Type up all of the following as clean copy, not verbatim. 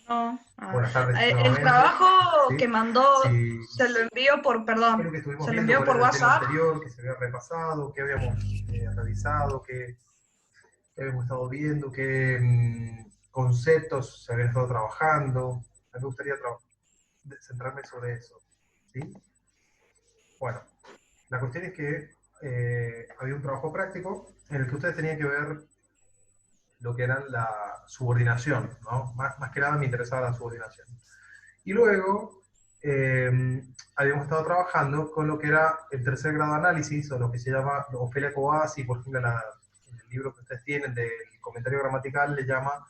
No. Buenas tardes El nuevamente. trabajo que ¿Sí? mandó Sí, se lo envío por, ¿qué es lo perdón, que estuvimos se lo viendo? envío ¿Cuál por era el tema WhatsApp. anterior que se había repasado? ¿Qué habíamos revisado? ¿Qué habíamos estado viendo? ¿Qué conceptos se habían estado trabajando? A mí me gustaría centrarme sobre eso. ¿Sí? Bueno, la cuestión es que había un trabajo práctico en el que ustedes tenían que ver lo que era la subordinación, ¿no? Más que nada me interesaba la subordinación. Y luego habíamos estado trabajando con lo que era el tercer grado de análisis, o lo que se llama Ofelia Cobasi, por ejemplo, en el libro que ustedes tienen del comentario gramatical, le llama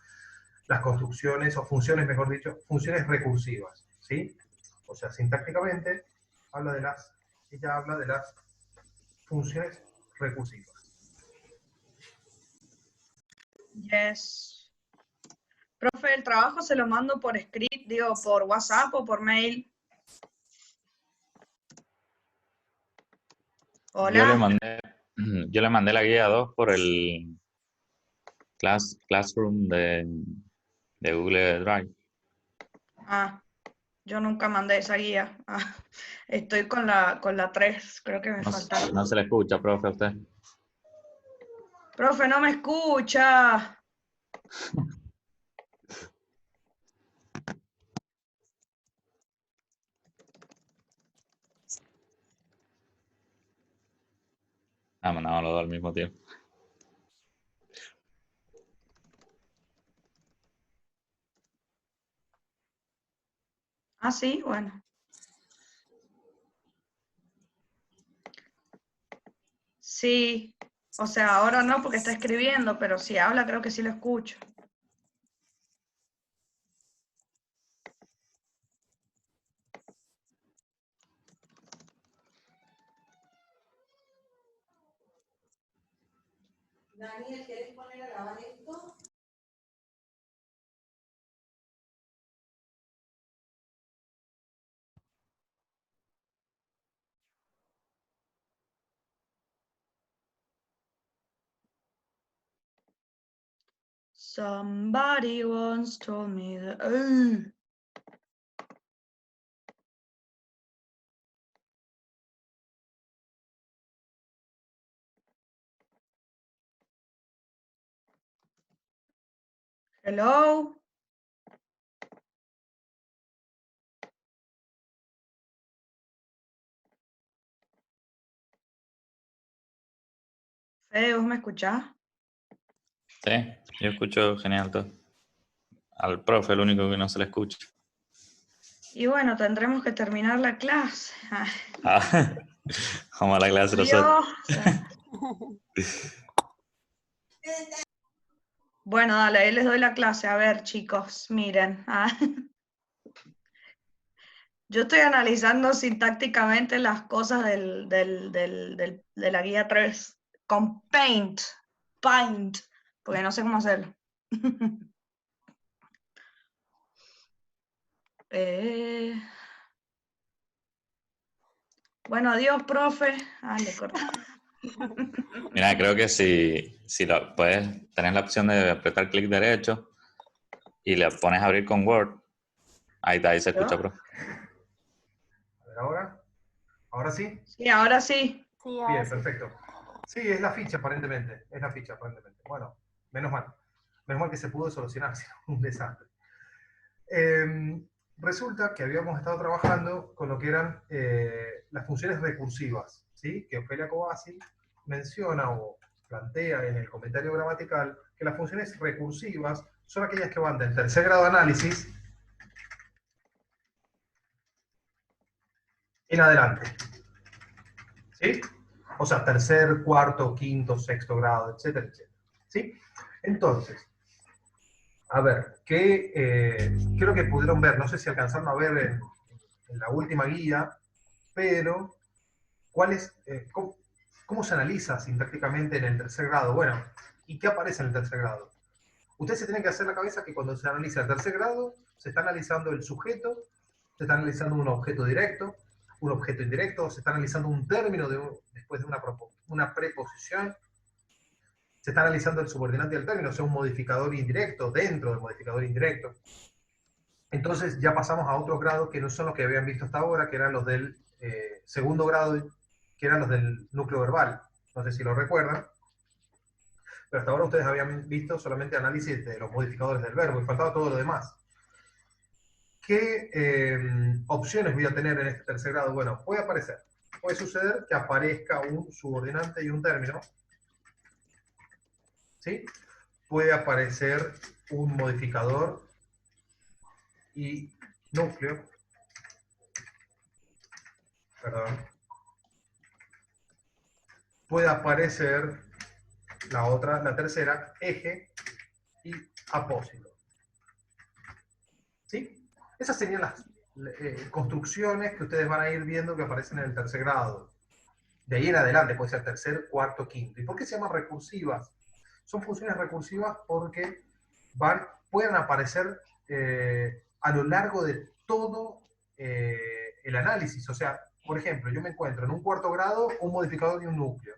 las construcciones, o funciones, mejor dicho, funciones recursivas, ¿sí? O sea, sintácticamente, ella habla de las funciones recursivas. Yes. Profe, el trabajo se lo mando por script, digo, por WhatsApp o por mail. Yo le Hola. mandé, yo le mandé la guía 2 por el Classroom de Google Drive. Ah, yo nunca mandé esa guía. Ah, estoy con la 3, creo que me No, faltaron. no se le escucha, profe, a usted. Profe, no me escucha. Ah, mandamos los dos al mismo tiempo. Ah, sí, bueno. Sí, o sea, ahora no porque está escribiendo, pero si habla creo que sí lo escucho. Daniel, ¿quieres poner a grabar esto? Somebody once told me that. Hello. Fede, ¿vos me escuchás? Sí, yo escucho genial todo. Al profe, el único que no se le escucha. Y bueno, tendremos que terminar la clase. Ah, vamos a la clase nosotros. Dios. Bueno, dale, ahí les doy la clase. A ver, chicos, miren. Yo estoy analizando sintácticamente las cosas de la guía 3 con Paint, porque no sé cómo hacerlo. Bueno, adiós, profe. Le corté. Mira, creo que si lo puedes tener la opción de apretar clic derecho y le pones a abrir con Word, ahí está, ahí se escucha, profe. A ver ahora. ¿Ahora sí? Sí, ahora sí. Sí, Bien, perfecto. Sí, es la ficha aparentemente. Es la ficha aparentemente. Bueno, menos mal. Menos mal que se pudo solucionar, si no, un desastre. Resulta que habíamos estado trabajando con lo que eran las funciones recursivas, ¿sí? Que Ofelia Cobasi menciona o plantea en el comentario gramatical que las funciones recursivas son aquellas que van del tercer grado de análisis en adelante, ¿sí? O sea, tercer, cuarto, quinto, sexto grado, etcétera, etcétera, ¿sí? Entonces, a ver, ¿qué creo que pudieron ver? No sé si alcanzaron a ver en la última guía, pero ¿cómo se analiza sintácticamente en el tercer grado? Bueno, ¿y qué aparece en el tercer grado? Ustedes se tienen que hacer la cabeza que cuando se analiza el tercer grado, se está analizando el sujeto, se está analizando un objeto directo, un objeto indirecto, se está analizando un término después de una preposición, se está analizando el subordinante del término, o sea, un modificador indirecto dentro del modificador indirecto. Entonces ya pasamos a otros grados que no son los que habían visto hasta ahora, que eran los del segundo grado, que eran los del núcleo verbal. No sé si lo recuerdan, pero hasta ahora ustedes habían visto solamente análisis de los modificadores del verbo y faltaba todo lo demás. ¿Qué opciones voy a tener en este tercer grado? Bueno, puede suceder que aparezca un subordinante y un término, ¿sí? Puede aparecer un modificador y núcleo, perdón. Puede aparecer la tercera, eje y apósito. ¿Sí? Esas serían las construcciones que ustedes van a ir viendo que aparecen en el tercer grado. De ahí en adelante puede ser tercer, cuarto, quinto. ¿Y por qué se llaman recursivas? Son funciones recursivas porque pueden aparecer a lo largo de todo el análisis. O sea, por ejemplo, yo me encuentro en un cuarto grado un modificador y un núcleo.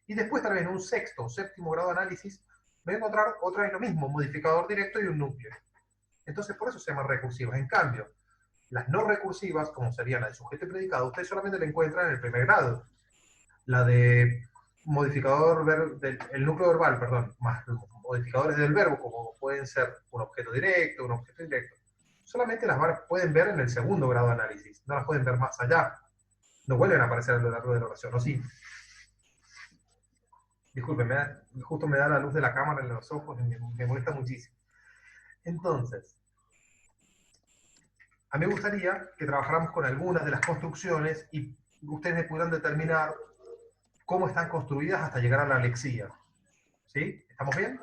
Y después tal vez en un sexto o séptimo grado de análisis me voy a encontrar otra vez lo mismo, un modificador directo y un núcleo. Entonces por eso se llaman recursivas. En cambio, las no recursivas, como serían la de sujeto y predicado, ustedes solamente la encuentran en el primer grado. La de modificador el núcleo verbal, perdón, más los modificadores del verbo, como pueden ser un objeto directo, un objeto indirecto, solamente las pueden ver en el segundo grado de análisis, no las pueden ver más allá. No vuelven a aparecer a lo largo de la oración, ¿o sí? Disculpen, justo me da la luz de la cámara en los ojos y me molesta muchísimo. Entonces, a mí me gustaría que trabajáramos con algunas de las construcciones y ustedes me pudieran determinar cómo están construidas hasta llegar a la lexía. ¿Sí? ¿Estamos bien?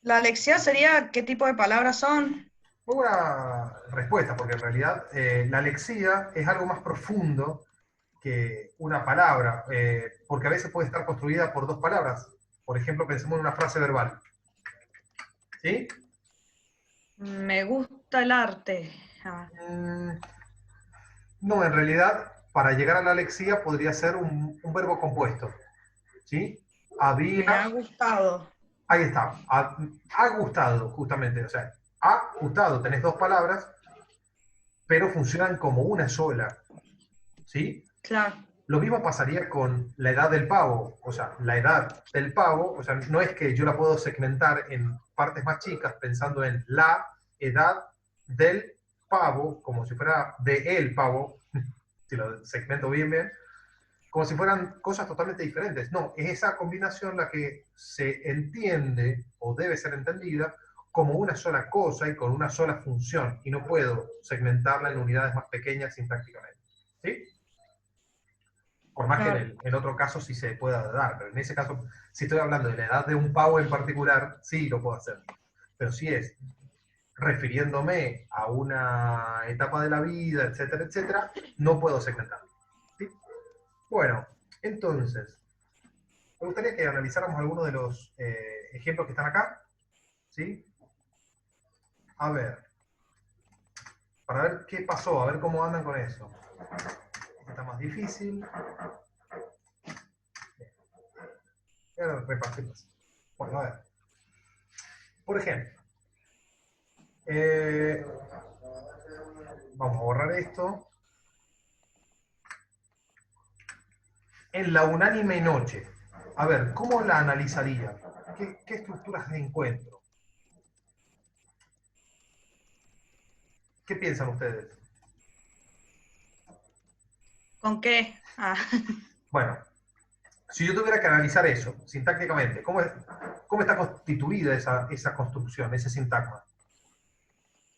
La lexía sería qué tipo de palabras son. Muy buena respuesta, porque en realidad la lexía es algo más profundo que una palabra, porque a veces puede estar construida por dos palabras. Por ejemplo, pensemos en una frase verbal. ¿Sí? Me gusta el arte. Ah, No, en realidad, para llegar a la lexía podría ser un verbo compuesto. ¿Sí? me ha Había, gustado. ahí está, ha gustado, justamente. O sea, ha gustado, tenés dos palabras, pero funcionan como una sola. ¿Sí? Claro. Lo mismo pasaría con la edad del pavo. O sea, la edad del pavo, o sea, no es que yo la puedo segmentar en partes más chicas pensando en la edad del pavo, como si fuera de el pavo, si lo segmento bien, bien, como si fueran cosas totalmente diferentes. No, es esa combinación la que se entiende o debe ser entendida como una sola cosa y con una sola función, y no puedo segmentarla en unidades más pequeñas sintácticamente. ¿Sí? Por más que Claro. en otro caso sí se pueda dar, pero en ese caso, si estoy hablando de la edad de un pavo en particular, sí lo puedo hacer. Pero si es refiriéndome a una etapa de la vida, etcétera, etcétera, no puedo segmentarlo. ¿Sí? Bueno, entonces, me gustaría que analizáramos algunos de los ejemplos que están acá. ¿Sí? A ver, para ver qué pasó, a ver cómo andan con eso. Está más difícil. Voy a repartirlas. Bueno, a ver. Por ejemplo, vamos a borrar esto. En la unánime noche. A ver, ¿cómo la analizaría? ¿Qué estructuras encuentro? ¿Qué piensan ustedes? ¿Con qué? Ah, Bueno, si yo tuviera que analizar eso sintácticamente, ¿cómo está constituida esa construcción, ese sintagma?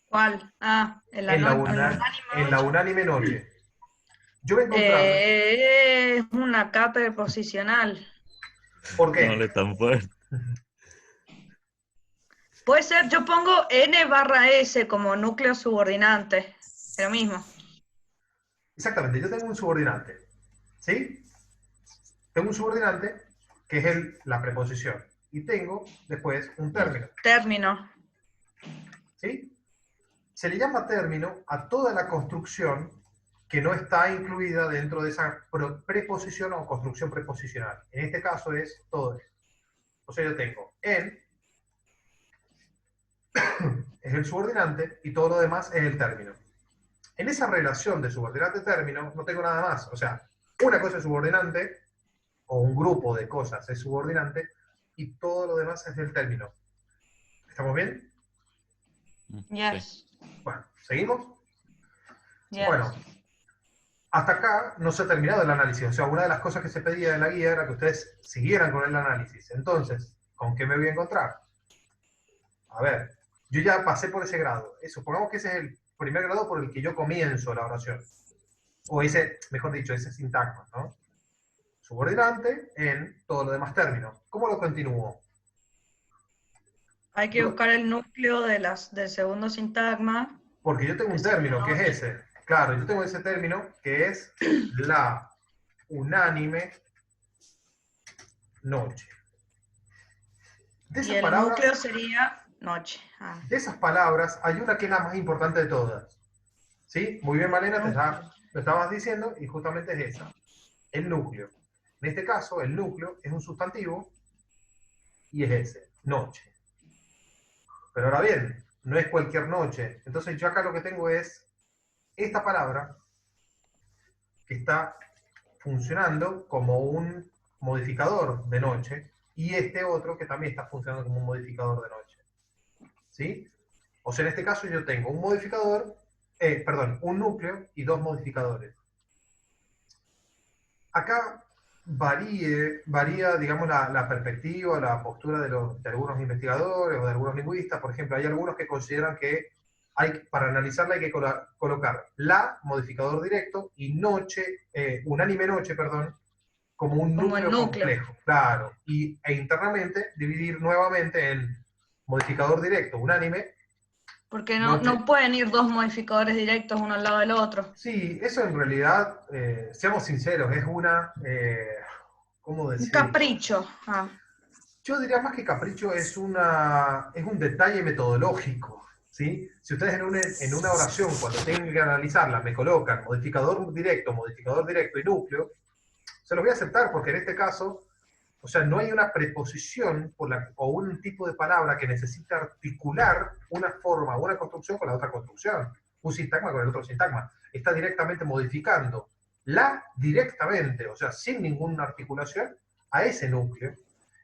¿cuál? Ah, En la unánime noche. Yo voy a encontrarme. es una capa preposicional. ¿Por No le qué? tan fuerte. Puede ser, yo pongo N barra S como núcleo subordinante. Es lo mismo. Exactamente, yo tengo un subordinante. ¿Sí? Tengo un subordinante que es la preposición. Y tengo después un El término. término. ¿Sí? Se le llama término a toda la construcción que no está incluida dentro de esa preposición o construcción preposicional. En este caso es todo esto. O sea, yo tengo en, es el subordinante y todo lo demás es el término. En esa relación de subordinante-término no tengo nada más. O sea, una cosa es subordinante, o un grupo de cosas es subordinante, y todo lo demás es del término. ¿Estamos bien? Yes. Bueno, ¿seguimos? Yes. Bueno, hasta acá no se ha terminado el análisis. O sea, una de las cosas que se pedía en la guía era que ustedes siguieran con el análisis. Entonces, ¿con qué me voy a encontrar? A ver, yo ya pasé por ese grado. Supongamos que ese es el primer grado por el que yo comienzo la oración. O ese, mejor dicho, ese sintagma, ¿no? Subordinante en todo lo demás términos. ¿Cómo lo continúo? Hay que buscar el núcleo del segundo sintagma. Porque yo tengo un término que es ese. Claro, yo tengo ese término que es la unánime noche. De Y esas el palabras, núcleo sería noche. de esas palabras hay una que es la más importante de todas. ¿Sí? Muy bien, Malena, lo estabas diciendo y justamente es esa. El núcleo. En este caso, el núcleo es un sustantivo y es ese, noche. Pero ahora bien, no es cualquier noche. Entonces yo acá lo que tengo es esta palabra que está funcionando como un modificador de noche y este otro que también está funcionando como un modificador de noche. ¿Sí? O sea, en este caso yo tengo un modificador, un núcleo y dos modificadores. Acá varía digamos, la perspectiva, la postura de algunos investigadores o de algunos lingüistas. Por ejemplo, hay algunos que consideran que para analizarla hay que colocar la, modificador directo, y noche, unánime noche, perdón, como un núcleo complejo. Claro. E internamente dividir nuevamente en modificador directo, unánime. Porque no pueden ir dos modificadores directos uno al lado del otro. Sí, eso en realidad, seamos sinceros, es ¿cómo decir? Un capricho. Yo diría más que capricho, es un detalle metodológico, ¿sí? Si ustedes en una oración, cuando tengan que analizarla, me colocan modificador directo y núcleo, se los voy a aceptar porque en este caso, o sea, no hay una preposición o un tipo de palabra que necesita articular una forma o una construcción con la otra construcción, un sintagma con el otro sintagma. Está directamente modificando directamente, o sea, sin ninguna articulación, a ese núcleo.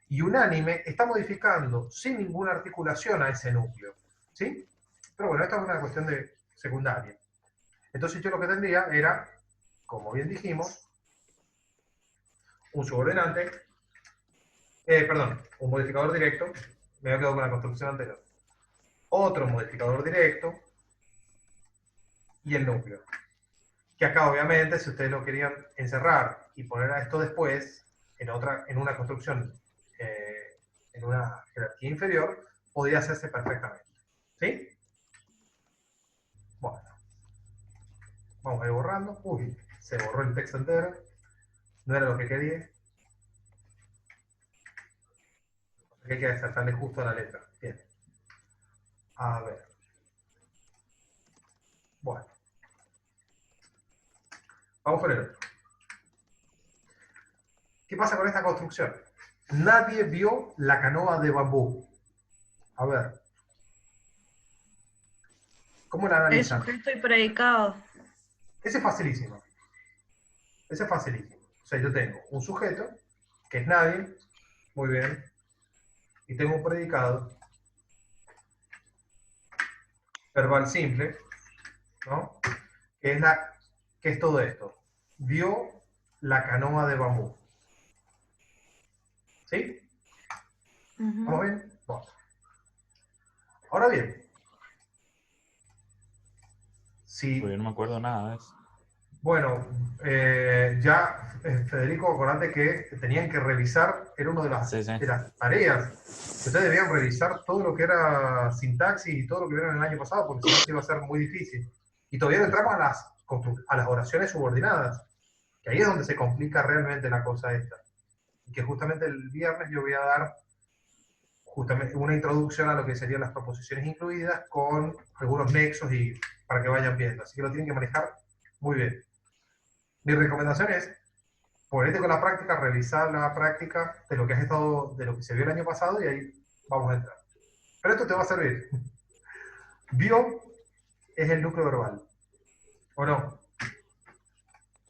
Y unánime está modificando sin ninguna articulación a ese núcleo. ¿Sí? Pero bueno, esta es una cuestión de secundaria. Entonces yo lo que tendría era, como bien dijimos, un subordinante, un modificador directo, me había quedado con la construcción anterior, otro modificador directo y el núcleo. Que acá obviamente, si ustedes lo querían encerrar y poner a esto después, en una construcción, en una jerarquía inferior, podría hacerse perfectamente. ¿Sí? Bueno. Vamos a ir borrando. Uy, se borró el texto entero. No era lo que quería. Hay que saltarle justo a la letra. Bien. A ver. Bueno. Vamos con el otro. ¿Qué pasa con esta construcción? Nadie vio la canoa de bambú. A ver. ¿Cómo la analizan? El sujeto y predicado. Ese es facilísimo. Ese es facilísimo. O sea, yo tengo un sujeto, que es nadie, muy bien, y tengo un predicado verbal simple, ¿no? Que es todo esto. Vio la canoa de bambú. ¿Sí? ¿Vamos bien? Bueno. Ahora bien, si... Pues yo no me acuerdo nada de eso. Bueno, Federico, acordate que tenían que revisar, era una de las tareas, que ustedes debían revisar todo lo que era sintaxis y todo lo que vieron el año pasado, porque si no se iba a ser muy difícil. Y todavía no entramos a las oraciones subordinadas, que ahí es donde se complica realmente la cosa esta. Y que justamente el viernes yo voy a dar justamente una introducción a lo que serían las proposiciones incluidas con algunos nexos y para que vayan viendo. Así que lo tienen que manejar muy bien. Mi recomendación es ponerte con la práctica, revisar la práctica de lo que de lo que se vio el año pasado y ahí vamos a entrar. Pero esto te va a servir. Vio es el núcleo verbal, ¿o no?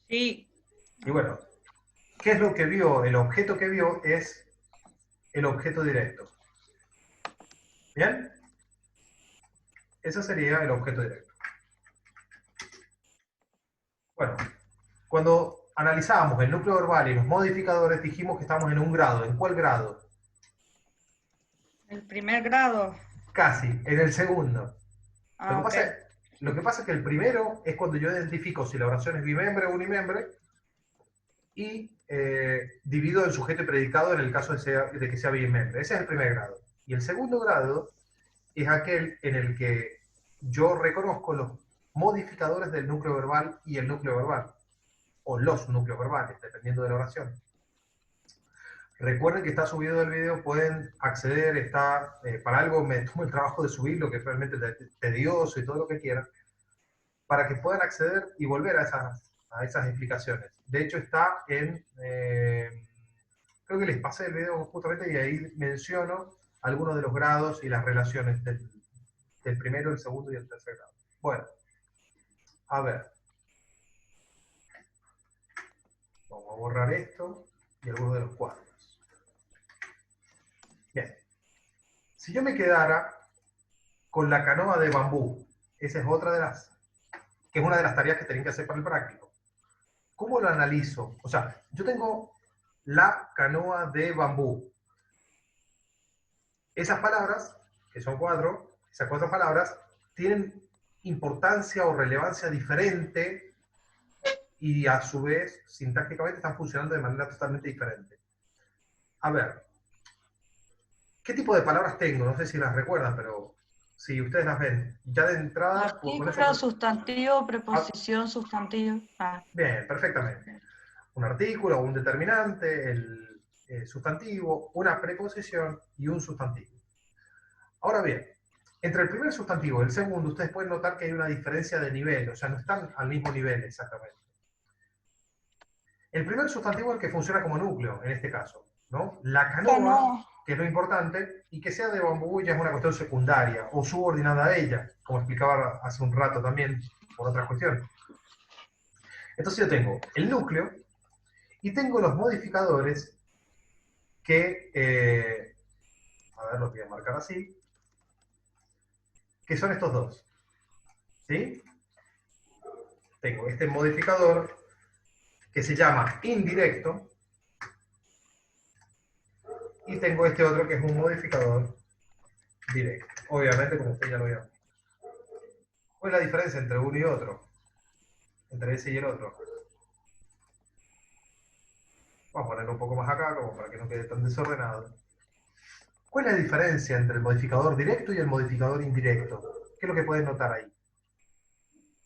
Sí. Y bueno, ¿qué es lo que vio? El objeto que vio es el objeto directo. ¿Bien? Ese sería el objeto directo. Bueno, cuando analizábamos el núcleo verbal y los modificadores, dijimos que estamos en un grado. ¿En cuál grado? El primer grado. Casi, en el segundo. Lo Ah, que ok. pasa, lo que pasa es que el primero es cuando yo identifico si la oración es bimembre o unimembre y divido el sujeto y predicado en el caso de que sea bimembre. Ese es el primer grado. Y el segundo grado es aquel en el que yo reconozco los modificadores del núcleo verbal y el núcleo verbal, o los núcleos verbales, dependiendo de la oración. Recuerden que está subido el video, pueden acceder, está, para algo me tomo el trabajo de subirlo, que es realmente tedioso y todo lo que quieran, para que puedan acceder y volver a esas explicaciones. De hecho está en, creo que les pasé el video justamente y ahí menciono algunos de los grados y las relaciones del primero, el segundo y el tercer grado. Bueno, a ver. Vamos a borrar esto y algunos de los cuadros. Bien. Si yo me quedara con la canoa de bambú, esa es otra de las, que es una de las tareas que tienen que hacer para el práctico. ¿Cómo lo analizo? O sea, yo tengo la canoa de bambú. Esas palabras, que son cuatro, esas cuatro palabras, tienen importancia o relevancia diferente y a su vez, sintácticamente, están funcionando de manera totalmente diferente. A ver, ¿qué tipo de palabras tengo? No sé si las recuerdan, pero si ustedes las ven, ya de entrada, con eso... Artículo, sustantivo, preposición, sustantivo. Ah, Bien, perfectamente. Un artículo, un determinante, el sustantivo, una preposición y un sustantivo. Ahora bien, entre el primer sustantivo y el segundo, ustedes pueden notar que hay una diferencia de nivel, o sea, no están al mismo nivel exactamente. El primer sustantivo es el que funciona como núcleo, en este caso, ¿no? La canoa, canoa. que es lo importante, y que sea de bambú ya es una cuestión secundaria, o subordinada a ella, como explicaba hace un rato también, por otras cuestiones. Entonces yo tengo el núcleo, y tengo los modificadores que, a ver, los voy a marcar así, que son estos dos, ¿sí? Tengo este modificador que se llama indirecto, y tengo este otro que es un modificador directo. Obviamente, como usted ya lo vio. ¿Cuál es la diferencia entre uno y otro? Entre ese y el otro. Vamos a ponerlo un poco más acá, como para que no quede tan desordenado. ¿Cuál es la diferencia entre el modificador directo y el modificador indirecto? ¿Qué es lo que pueden notar ahí?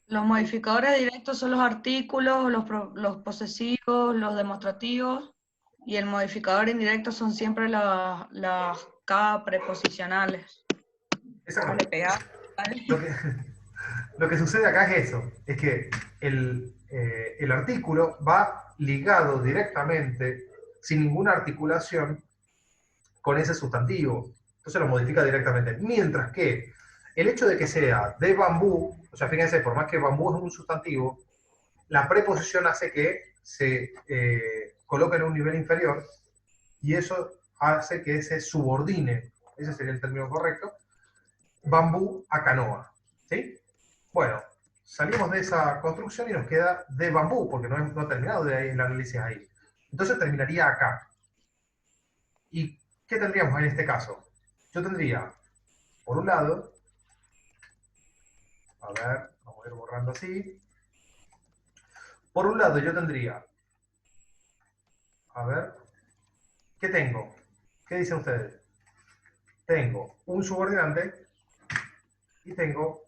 Los modificadores directos son los artículos, los posesivos, los demostrativos, y el modificador indirecto son siempre las K preposicionales. Vale, Exactamente. pegar. Vale. Lo que sucede acá es eso, es que el artículo va ligado directamente, sin ninguna articulación, con ese sustantivo. Entonces lo modifica directamente. Mientras que el hecho de que sea de bambú, o sea, fíjense, por más que bambú es un sustantivo, la preposición hace que se coloque en un nivel inferior y eso hace que se subordine, ese sería el término correcto, bambú a canoa. ¿Sí? Bueno, salimos de esa construcción y nos queda de bambú, porque no ha terminado de ahí el análisis ahí. Entonces terminaría acá. ¿Y qué tendríamos en este caso? Yo tendría, por un lado, a ver, vamos a ir borrando así. Por un lado yo tendría, a ver, ¿qué tengo? ¿Qué dicen ustedes? Tengo un subordinante y tengo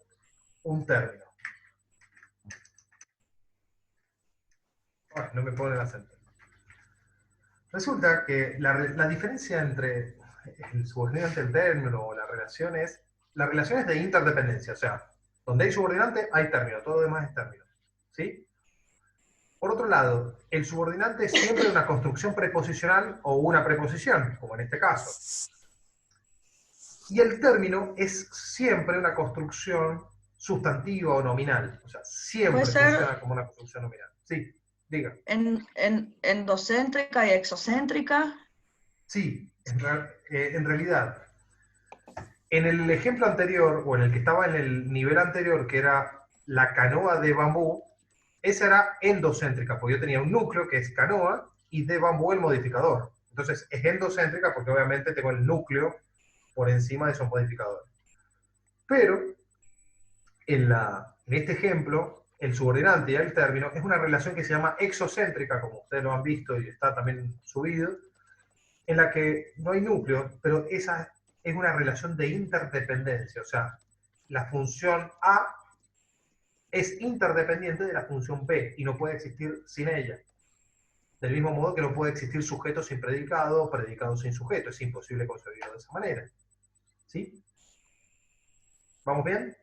un término. Ay, no me pone el acento. Resulta que la diferencia entre el subordinante y el término o la relación es de interdependencia, o sea, donde hay subordinante hay término, todo lo demás es término. ¿Sí? Por otro lado, el subordinante es siempre una construcción preposicional o una preposición, como en este caso. Y el término es siempre una construcción sustantiva o nominal. O sea, siempre Puede ser funciona como una construcción nominal. Sí, diga. endocéntrica y exocéntrica. Sí, en realidad, en el ejemplo anterior, o en el que estaba en el nivel anterior, que era la canoa de bambú, esa era endocéntrica, porque yo tenía un núcleo que es canoa y de bambú el modificador. Entonces es endocéntrica porque obviamente tengo el núcleo por encima de esos modificadores. Pero en este ejemplo, el subordinante y el término es una relación que se llama exocéntrica, como ustedes lo han visto y está también subido, en la que no hay núcleo, pero esa es una relación de interdependencia, o sea, la función A es interdependiente de la función B y no puede existir sin ella. Del mismo modo que no puede existir sujeto sin predicado o predicado sin sujeto, es imposible concebirlo de esa manera. ¿Sí? ¿Vamos bien?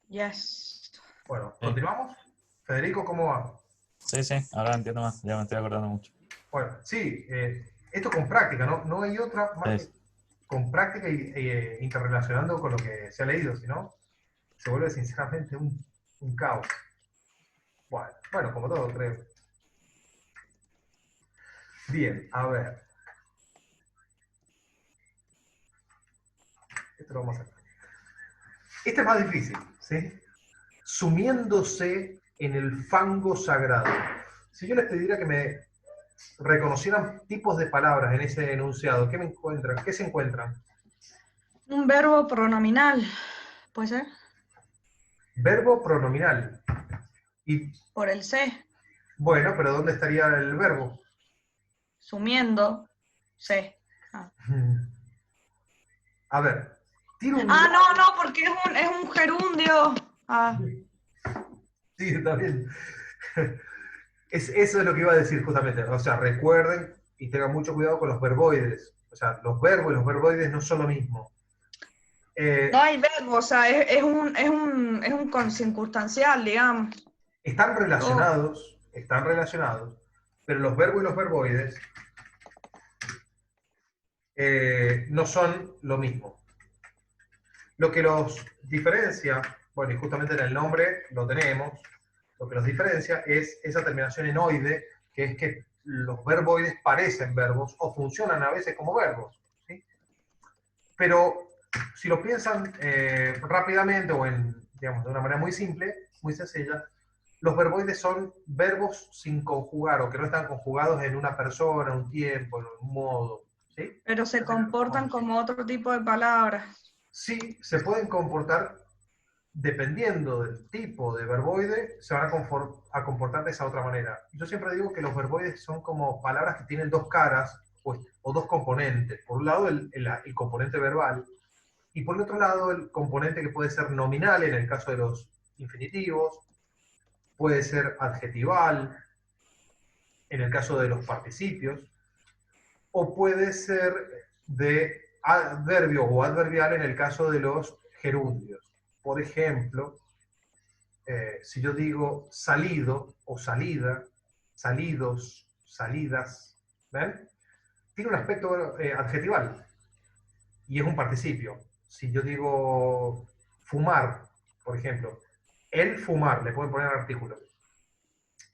Yes. Bueno, Sí. ¿continuamos? Federico, ¿cómo va? Sí, sí, ahora entiendo más, ya me estoy acordando mucho. Bueno, sí, esto con práctica, ¿no? No hay otra más que Sí. con práctica y interrelacionando con lo que se ha leído, si no, se vuelve sinceramente un caos. Bueno, como todo, creo. Bien, a ver. Esto lo vamos a hacer. Este es más difícil, ¿sí? Sumiéndose en el fango sagrado. Si yo les pidiera que me reconocieran tipos de palabras en ese enunciado, ¿qué me encuentran? ¿Qué se encuentran? Un verbo pronominal, puede ser, Verbo pronominal. Y por el C, bueno, pero ¿dónde estaría el verbo? sumiendo, C. A ver, tiene un... No, porque es un gerundio. Sí, está bien. Eso es lo que iba a decir justamente. O sea, recuerden y tengan mucho cuidado con los verboides. O sea, los verbos y los verboides no son lo mismo. No hay verbo, o sea, es un circunstancial, digamos. Están relacionados, pero los verbos y los verboides no son lo mismo. Lo que los diferencia, bueno, y justamente en el nombre lo tenemos, lo que los diferencia es esa terminación en oide, que es que los verboides parecen verbos o funcionan a veces como verbos, ¿sí? Pero si lo piensan rápidamente o digamos, de una manera muy simple, muy sencilla, los verboides son verbos sin conjugar o que no están conjugados en una persona, un tiempo, en un modo, ¿sí? Pero se comportan como otro tipo de palabras. Sí, se pueden comportar dependiendo del tipo de verboide, se van a comportar de esa otra manera. Yo siempre digo que los verboides son como palabras que tienen dos caras o dos componentes. Por un lado, el componente verbal, y por el otro lado, el componente que puede ser nominal en el caso de los infinitivos, puede ser adjetival en el caso de los participios, o puede ser de adverbio o adverbial en el caso de los gerundios. Por ejemplo, si yo digo salido o salida, salidos, salidas, ¿ven? Tiene un aspecto adjetival y es un participio. Si yo digo fumar, por ejemplo, el fumar, le pueden poner artículo,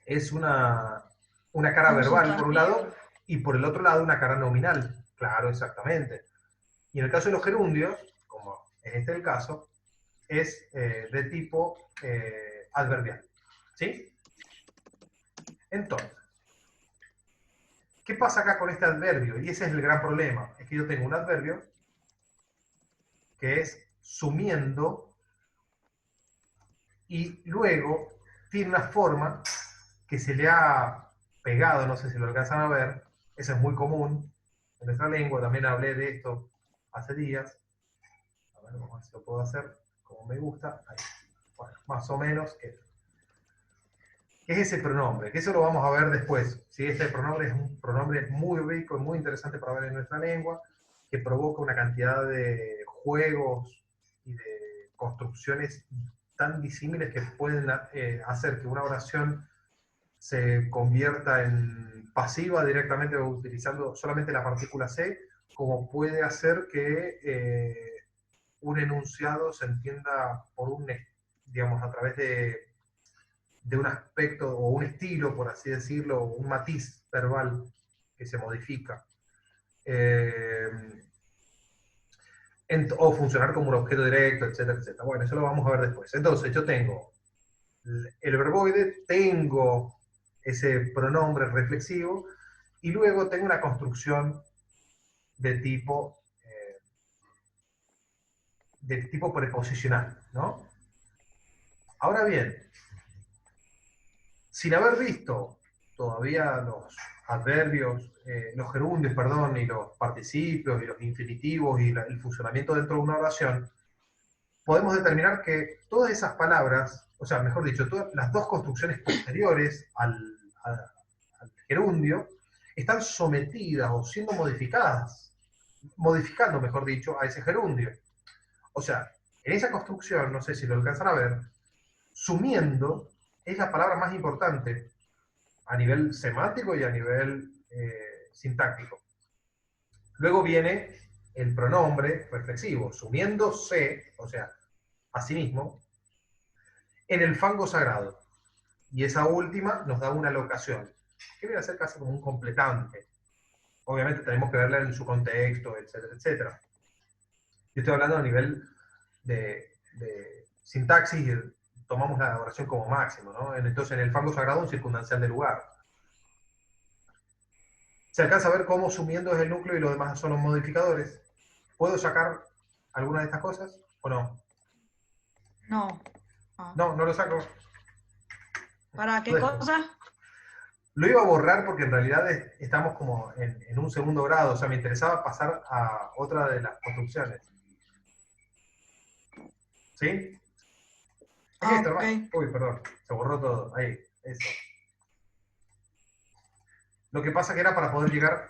es una cara Un verbal por un lado sustantivo. y por el otro lado una cara nominal. Claro, exactamente. Y en el caso de los gerundios, como en este el caso, es de tipo adverbial. ¿Sí? Entonces, ¿qué pasa acá con este adverbio? Y ese es el gran problema. Es que yo tengo un adverbio que es sumiendo y luego tiene una forma que se le ha pegado, no sé si lo alcanzan a ver, eso es muy común en nuestra lengua, también hablé de esto hace días. A ver, vamos a ver si lo puedo hacer como me gusta. Ahí. Bueno, más o menos esto. ¿Qué es ese pronombre? Que eso lo vamos a ver después. ¿Sí? Este pronombre es un pronombre muy rico y muy interesante para ver en nuestra lengua, que provoca una cantidad de juegos y de construcciones tan disímiles que pueden hacer que una oración se convierta en pasiva directamente utilizando solamente la partícula C, como puede hacer que un enunciado se entienda por un, digamos, a través de un aspecto o un estilo, por así decirlo, un matiz verbal que se modifica. O funcionar como un objeto directo, etcétera, etcétera. Bueno, eso lo vamos a ver después. Entonces, yo tengo el verboide, tengo ese pronombre reflexivo, y luego tengo una construcción de tipo preposicional, ¿no? Ahora bien, sin haber visto todavía los adverbios, los gerundios, perdón, y los participios, y los infinitivos, y el funcionamiento dentro de una oración, podemos determinar que todas esas palabras, o sea, mejor dicho, todas las dos construcciones posteriores al gerundio, están sometidas o siendo modificadas, modificando, mejor dicho, a ese gerundio. O sea, en esa construcción, no sé si lo alcanzan a ver, sumiendo es la palabra más importante a nivel semántico y a nivel sintáctico. Luego viene el pronombre reflexivo, sumiéndose, o sea, a sí mismo, en el fango sagrado. Y esa última nos da una locación, que viene a ser casi como un completante. Obviamente tenemos que verla en su contexto, etcétera, etcétera. Yo estoy hablando a nivel de sintaxis, y tomamos la oración como máximo, ¿no? Entonces, en el fango sagrado, un circunstancial de lugar. ¿Se alcanza a ver cómo sumiendo es el núcleo y los demás son los modificadores? ¿Puedo sacar alguna de estas cosas o no? No. No, no lo saco. ¿Para qué cosa? Lo iba a borrar porque en realidad estamos como en un segundo grado, o sea, me interesaba pasar a otra de las construcciones. ¿Sí? Aquí está, Ok. uy, perdón, se borró todo. Ahí, eso. Lo que pasa que era para poder llegar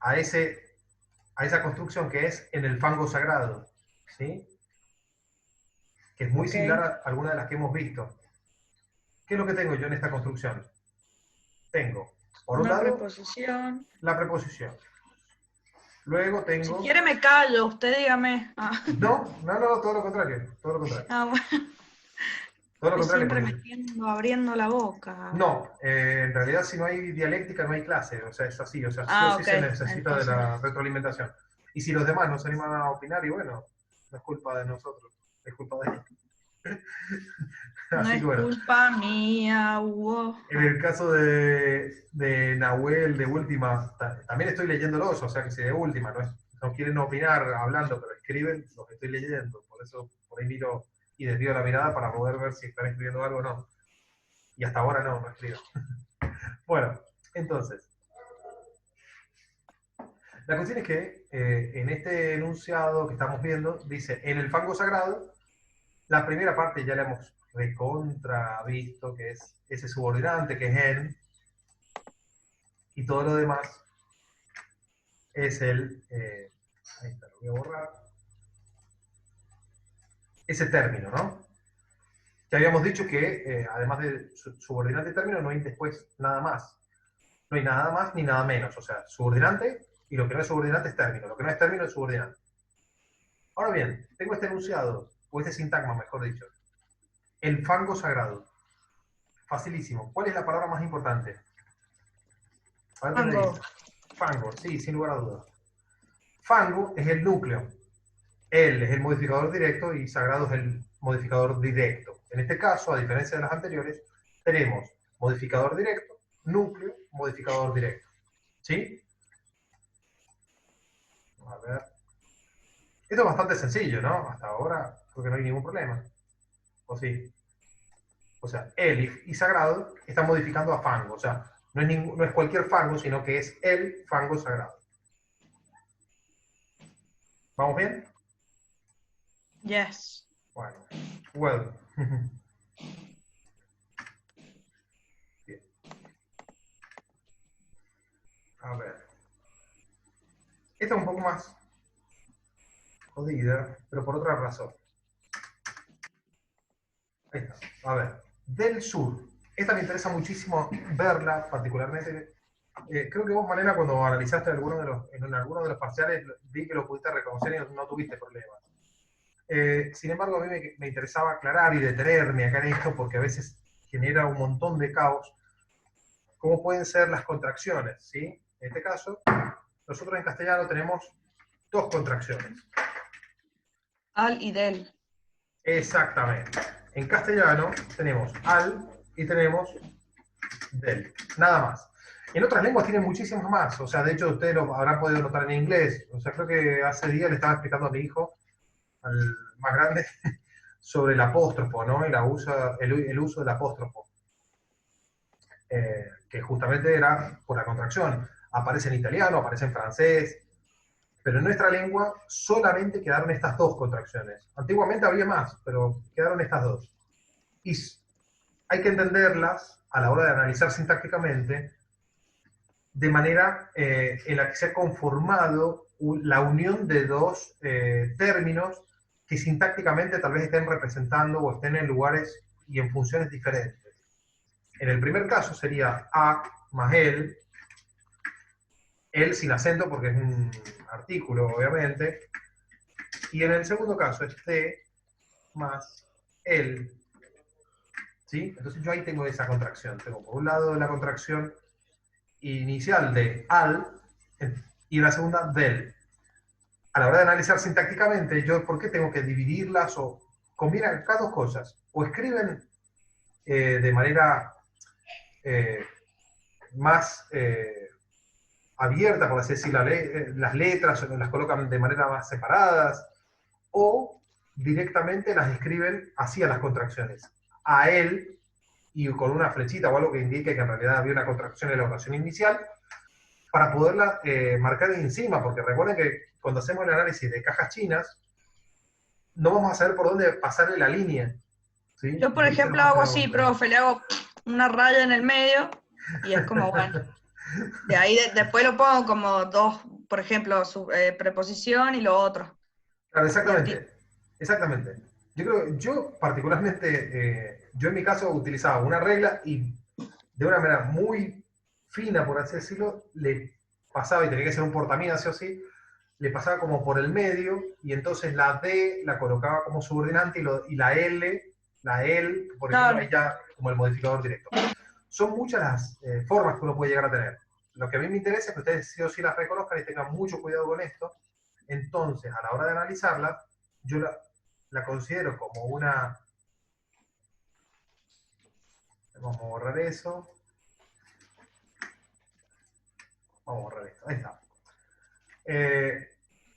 a esa construcción que es en el fango sagrado, ¿sí? Que es muy similar a alguna de las que hemos visto. ¿Qué es lo que tengo yo en esta construcción? Tengo, por un Una lado, preposición. la preposición. Luego tengo... Si quiere me callo, usted dígame. No, todo lo contrario, todo lo contrario. Bueno. Todo lo Estoy contrario, siempre porque... metiendo, abriendo la boca. No, en realidad si no hay dialéctica no hay clase, o sea, es así, o sea, sí o sí Ok. se necesita Entonces, de la retroalimentación. Y si los demás no se animan a opinar, y bueno, no es culpa de nosotros, es culpa de ellos. no Así es que bueno, culpa mía, Hugo. en el caso de Nahuel, de última, también estoy leyéndolos, o sea que si de última no quieren opinar hablando, pero escriben, los estoy leyendo, por eso por ahí miro y desvío la mirada para poder ver si están escribiendo algo o no. Y hasta ahora no escribo. Bueno, entonces, la cuestión es que en este enunciado que estamos viendo, dice, en el fango sagrado, la primera parte ya la hemos recontra visto, que es ese subordinante, que es en, y todo lo demás es el, ahí está, lo voy a borrar, ese término, ¿no? Ya habíamos dicho que además de subordinante y término, no hay después nada más. No hay nada más ni nada menos, o sea, subordinante, y lo que no es subordinante es término, lo que no es término es subordinante. Ahora bien, tengo este enunciado, o este sintagma, mejor dicho. El fango sagrado. Facilísimo. ¿Cuál es la palabra más importante? A ver qué me Fango. dice. Fango, sí, sin lugar a dudas. Fango es el núcleo. Él es el modificador directo y sagrado es el modificador directo. En este caso, a diferencia de las anteriores, tenemos modificador directo, núcleo, modificador directo. ¿Sí? A ver. Esto es bastante sencillo, ¿no? Hasta ahora creo que no hay ningún problema. ¿O sí? O sea, él y sagrado están modificando a fango. O sea, no es cualquier fango, sino que es el fango sagrado. ¿Vamos bien? Yes. Bueno. Well. Bien. A ver. Esta es un poco más jodida, pero por otra razón. Ahí está. A ver. Del sur. Esta me interesa muchísimo verla, particularmente Creo que vos, Malena, cuando analizaste en alguno de los parciales, vi que lo pudiste reconocer y no tuviste problemas. Sin embargo, a mí me interesaba aclarar y detenerme acá en esto porque a veces genera un montón de caos. ¿Cómo pueden ser las contracciones? ¿Sí? En este caso, nosotros en castellano tenemos dos contracciones. Al y del. Exactamente. En castellano tenemos al y tenemos del. Nada más. En otras lenguas tienen muchísimas más. O sea, de hecho, ustedes lo habrán podido notar en inglés. O sea, creo que hace días le estaba explicando a mi hijo, al más grande, sobre el apóstrofo, ¿no? Y el uso del apóstrofo. Que justamente era por la contracción. Aparece en italiano, aparece en francés, pero en nuestra lengua solamente quedaron estas dos contracciones. Antiguamente había más, pero quedaron estas dos. Y hay que entenderlas a la hora de analizar sintácticamente de manera en la que se ha conformado la unión de dos términos que sintácticamente tal vez estén representando o estén en lugares y en funciones diferentes. En el primer caso sería a más el sin acento porque es un artículo, obviamente, y en el segundo caso es de más el. ¿Sí? Entonces yo ahí tengo esa contracción. Tengo por un lado la contracción inicial de al y la segunda del. A la hora de analizar sintácticamente, yo ¿por qué tengo que dividirlas o combinan acá dos cosas? O escriben de manera más abierta, por así decirlo, las letras, o las colocan de manera más separadas, o directamente las escriben así a las contracciones. A él, y con una flechita o algo que indique que en realidad había una contracción en la oración inicial, para poderla marcar encima, porque recuerden que cuando hacemos el análisis de cajas chinas, no vamos a saber por dónde pasarle la línea. ¿Sí? Yo, por ejemplo, hago así, profe, le hago una raya en el medio y es como, bueno, de ahí después lo pongo como dos, por ejemplo, preposición y lo otro. Claro, exactamente. Exactamente. Yo particularmente, yo en mi caso utilizaba una regla y de una manera muy fina, por así decirlo, le pasaba, y tenía que ser un portamina, sí o sí, le pasaba como por el medio, y entonces la D la colocaba como subordinante y la L, la EL, por ejemplo, ahí ya como el modificador directo. Son muchas las formas que uno puede llegar a tener. Lo que a mí me interesa es que ustedes sí o sí las reconozcan y tengan mucho cuidado con esto. Entonces, a la hora de analizarla, yo la considero como una. Vamos a borrar eso. Vamos a borrar esto. Ahí está.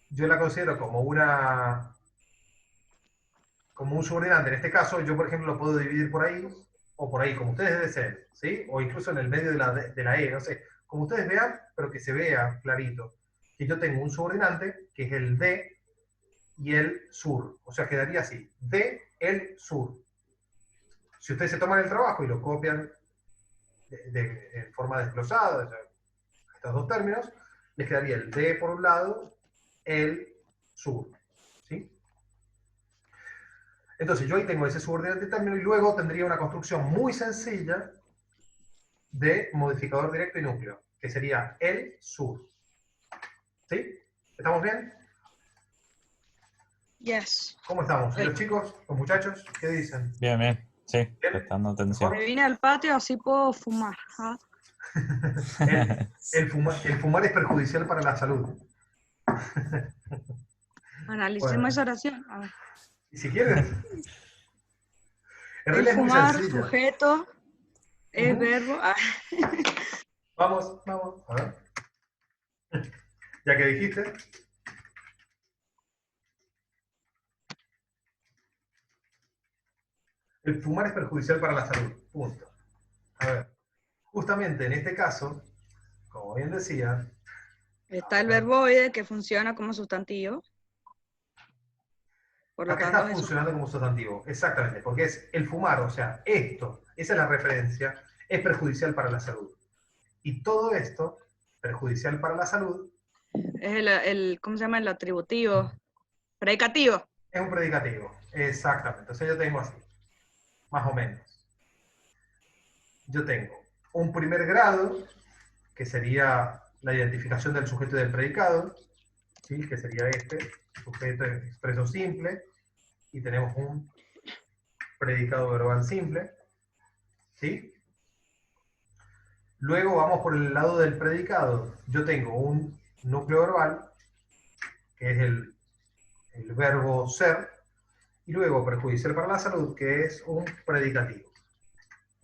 Yo la considero como un subordinante. En este caso, yo, por ejemplo, lo puedo dividir por ahí, o por ahí, como ustedes deseen, ¿sí? O incluso en el medio de la E, no sé. Como ustedes vean, pero que se vea clarito, que yo tengo un subordinante, que es el D y el sur. O sea, quedaría así. D, el sur. Si ustedes se toman el trabajo y lo copian en forma desglosada, estos dos términos, les quedaría el D por un lado, el sur. ¿Sí? Entonces yo ahí tengo ese subordinante término y luego tendría una construcción muy sencilla de modificador directo y núcleo, que sería el sur. ¿Sí? ¿Estamos bien? Yes. ¿Cómo estamos? ¿Y los chicos, los muchachos, qué dicen? Bien, bien. Sí, ¿Bien? prestando atención. Me vine al patio, así puedo fumar. ¿Ah? El fumar es perjudicial para la salud. Analicemos Bueno. esa oración. A ver. Y si quieren. En El realidad es muy fumar, sencilla. sujeto, es verbo. Ah. Vamos. A ver. Ya que dijiste. El fumar es perjudicial para la salud. Punto. A ver. Justamente en este caso, como bien decía. Está el verboide que funciona como sustantivo. Por lo Acá tanto, está funcionando como sustantivo. Exactamente. Porque es el fumar, o sea, esto, esa es la referencia, es perjudicial para la salud. Y todo esto, perjudicial para la salud, es ¿cómo se llama? El atributivo. Predicativo. es un predicativo. Exactamente. Entonces yo tengo así, más o menos. Yo tengo un primer grado, que sería la identificación del sujeto y del predicado, ¿sí? Que sería este, sujeto expreso simple, y tenemos un predicado verbal simple, ¿sí? Luego vamos por el lado del predicado. Yo tengo un núcleo verbal, que es el verbo ser, y luego perjudicial para la salud, que es un predicativo.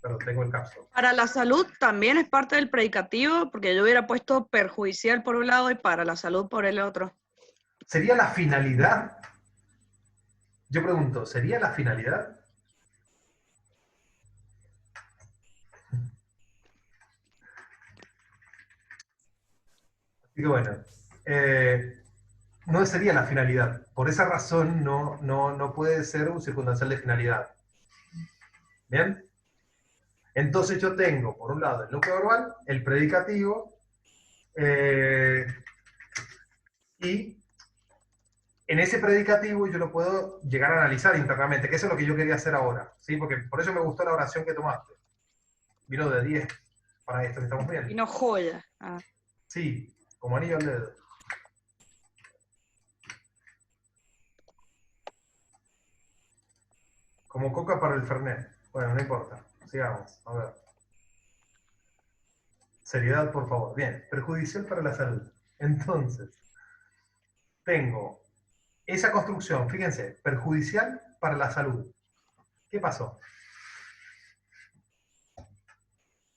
Perdón, tengo el caps lock. Para la salud también es parte del predicativo, porque yo hubiera puesto perjudicial por un lado y para la salud por el otro. ¿Sería la finalidad? Yo pregunto, ¿sería la finalidad? Así que bueno, no sería la finalidad. Por esa razón no puede ser un circunstancial de finalidad. ¿Bien? Entonces yo tengo, por un lado, el núcleo verbal, el predicativo, y en ese predicativo yo lo puedo llegar a analizar internamente, que eso es lo que yo quería hacer ahora, ¿sí? Porque por eso me gustó la oración que tomaste. Vino de 10 para esto que estamos viendo. Y no joya. Ah. Sí, como anillo al dedo. Como coca para el Fernet. Bueno, no importa. Sigamos, a ver. Seriedad, por favor. Bien, perjudicial para la salud. Entonces, tengo esa construcción, fíjense, perjudicial para la salud. ¿Qué pasó?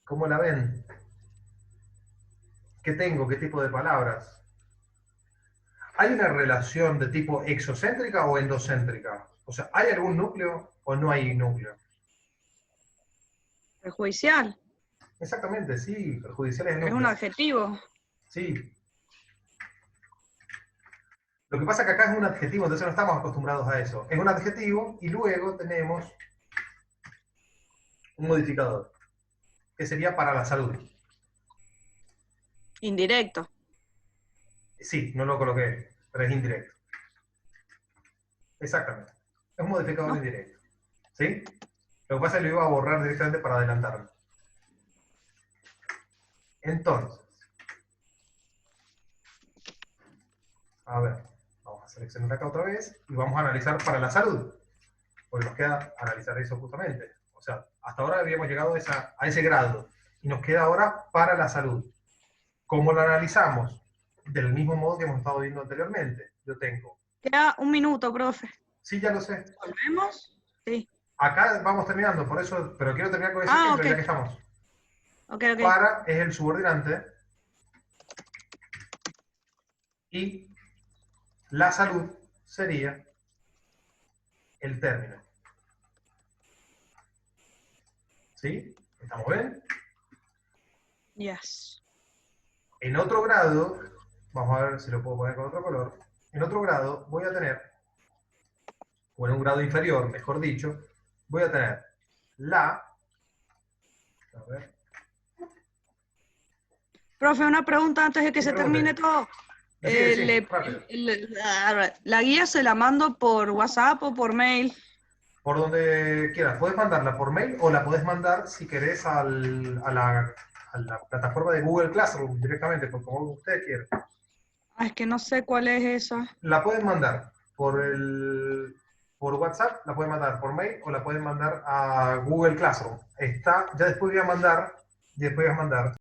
¿Cómo la ven? ¿Qué tengo? ¿Qué tipo de palabras? ¿Hay una relación de tipo exocéntrica o endocéntrica? O sea, ¿hay algún núcleo o no hay núcleo? Perjudicial. Exactamente, sí, perjudicial es el Es núcleo. un adjetivo. Sí. Lo que pasa es que acá es un adjetivo, entonces no estamos acostumbrados a eso. Es un adjetivo y luego tenemos un modificador, que sería para la salud. Indirecto. Sí, no lo coloqué, pero es indirecto. Exactamente. Es un modificador indirecto. ¿Sí? Lo que pasa es que lo iba a borrar directamente para adelantarme. Entonces, a ver, vamos a seleccionar acá otra vez y vamos a analizar para la salud. Porque nos queda analizar eso justamente. O sea, hasta ahora habíamos llegado a ese grado y nos queda ahora para la salud. ¿Cómo lo analizamos? Del mismo modo que hemos estado viendo anteriormente. Yo tengo... Queda un minuto, profe. Sí, ya lo sé. ¿Volvemos? Sí. Acá vamos terminando, por eso, pero quiero terminar con ese ejemplo, ok. ya que estamos. Ok. Para es el subordinante y la salud sería el término. ¿Sí? ¿Estamos bien? Yes. En otro grado, vamos a ver si lo puedo poner con otro color, en otro grado voy a tener, o en un grado inferior, mejor dicho, voy a tener a ver, Profe, una pregunta antes de que se termine todo. Sí, rápido. La guía se la mando por WhatsApp o por mail. Por donde quieras, puedes mandarla por mail o la puedes mandar si querés a la plataforma de Google Classroom directamente, como ustedes quieran. Es que no sé cuál es esa. La pueden mandar por WhatsApp, la pueden mandar por mail o la pueden mandar a Google Classroom. Ya después voy a mandar